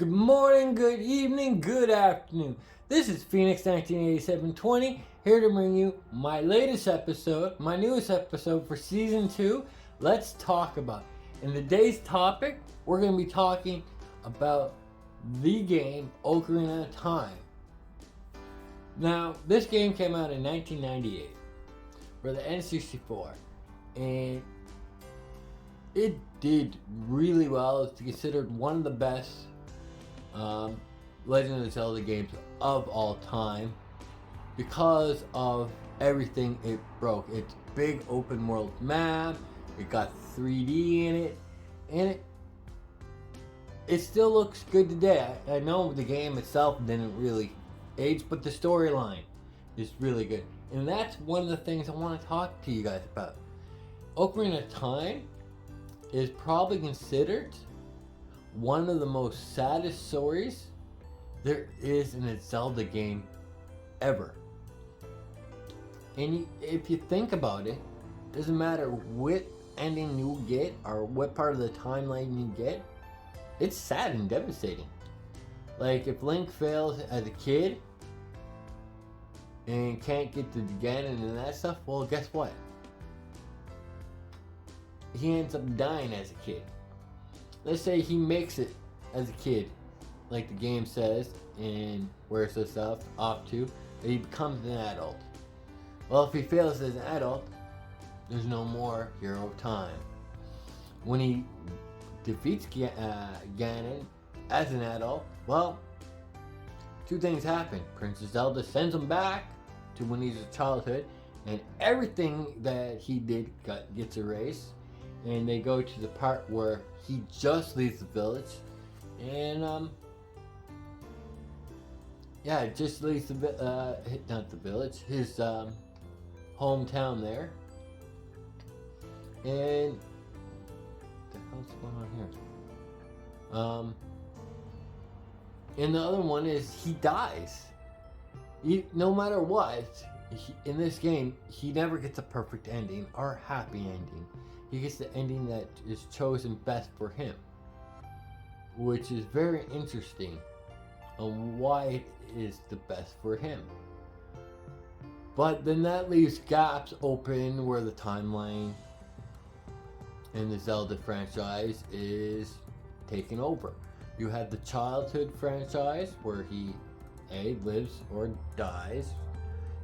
Good morning, good evening, good afternoon. This is Phoenix 198720 here to bring you my latest episode, my newest episode for season 2. Let's talk about. In today's topic, we're going to be talking about the game Ocarina of Time. Now, this game came out in 1998 for the N64, and it did really well. It's considered one of the best Legend of Zelda games of all time because of everything it broke. It's big open world map, it got 3D in it, and it still looks good today. I know the game itself didn't really age, but the storyline is really good. And that's one of the things I want to talk to you guys about. Ocarina of Time is probably considered one of the most saddest stories there is in a Zelda game ever. And if you think about it, doesn't matter what ending you get or what part of the timeline you get, it's sad and devastating. Like if Link fails as a kid and can't get to Ganon and that stuff, well, guess what? He ends up dying as a kid. Let's say he makes it as a kid, like the game says, and where's the stuff off to, that he becomes an adult. Well, if he fails as an adult, there's no more Hero of Time. When he defeats Ganon as an adult, well, two things happen. Princess Zelda sends him back to when he's a childhood, and everything that he did gets erased. And they go to the part where he just leaves the village, and just leaves the not the village, his hometown there. And what the hell's going on here? And the other one is he dies. No matter what, in this game, he never gets a perfect ending or happy ending. He gets the ending that is chosen best for him, which is very interesting on why it is the best for him. But then that leaves gaps open where the timeline in the Zelda franchise is taken over. You have the childhood franchise where he lives or dies.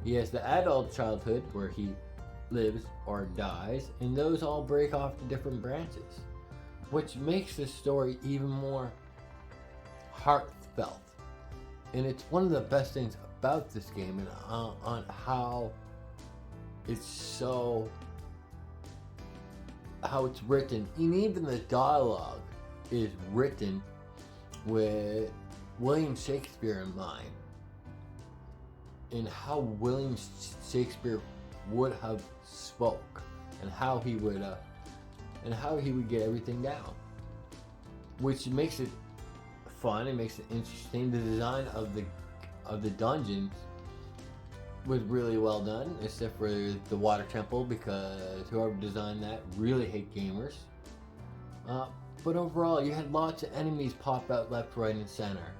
He has the adult childhood where he lives or dies, and those all break off to different branches, which makes the story even more heartfelt. And it's one of the best things about this game, and on how it's written, and even the dialogue is written with William Shakespeare in mind, and how William Shakespeare would have spoke, and how he would get everything down, which makes it fun. It makes it interesting. The design of the dungeons was really well done, except for the water temple, because whoever designed that really hate gamers. But overall, you had lots of enemies pop out left, right, and center.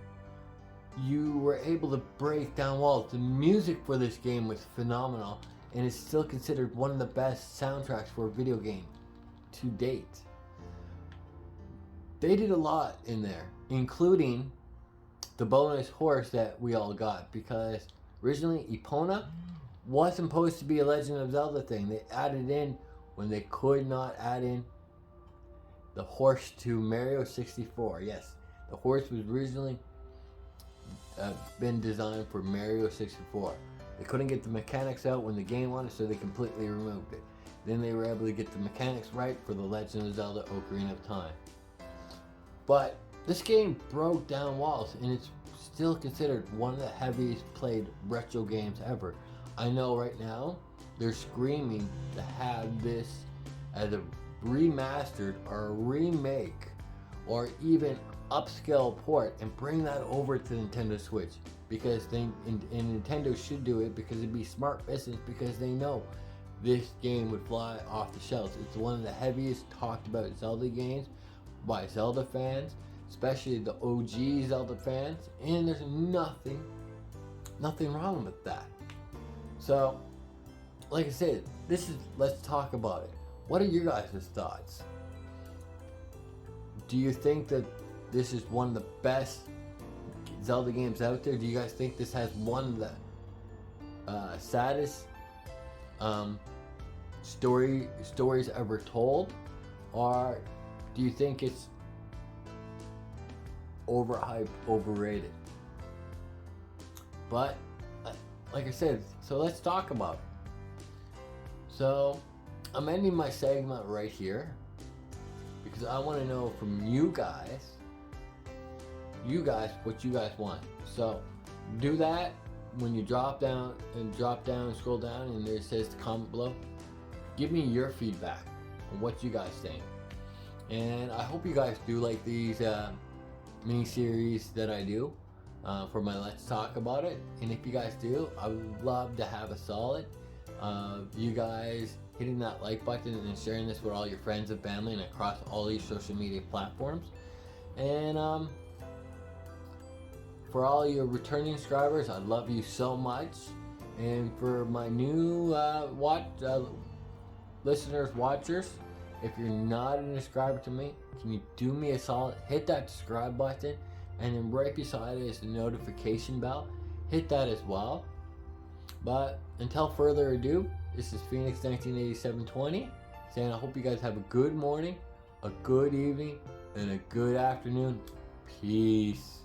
You were able to break down walls. The music for this game was phenomenal, and is still considered one of the best soundtracks for a video game to date. They did a lot in there, including the bonus horse that we all got, because originally Epona wasn't supposed to be a Legend of Zelda thing. They added in when they could not add in the horse to Mario 64. Yes, the horse was originally been designed for Mario 64. They couldn't get the mechanics out when the game wanted, so they completely removed it. Then they were able to get the mechanics right for the Legend of Zelda Ocarina of Time. But this game broke down walls, and it's still considered one of the heaviest played retro games ever. I know right now they're screaming to have this as a remastered or a remake or even upscale port and bring that over to Nintendo Switch, because Nintendo should do it, because it'd be smart business, because they know this game would fly off the shelves. It's one of the heaviest talked about Zelda games by Zelda fans, especially the OG Zelda fans, and there's nothing wrong with that. So, like I said, let's talk about it. What are your guys' thoughts? Do you think that this is one of the best Zelda games out there? Do you guys think this has one of the saddest stories ever told, or do you think it's overhyped, overrated? But like I said, so let's talk about it. So I'm ending my segment right here because I want to know from you guys what you guys want. So do that when you drop down, scroll down, and there it says comment below. Give me your feedback on what you guys think. And I hope you guys do like these mini series that I do for my Let's Talk About It. And if you guys do, I would love to have a solid you guys hitting that like button and sharing this with all your friends and family and across all these social media platforms. And for all your returning subscribers, I love you so much. And for my new listeners, watchers, if you're not a subscriber to me, can you do me a solid? Hit that subscribe button, and then right beside it is the notification bell. Hit that as well. But until further ado, this is Phoenix 198720 saying I hope you guys have a good morning, a good evening, and a good afternoon. Peace.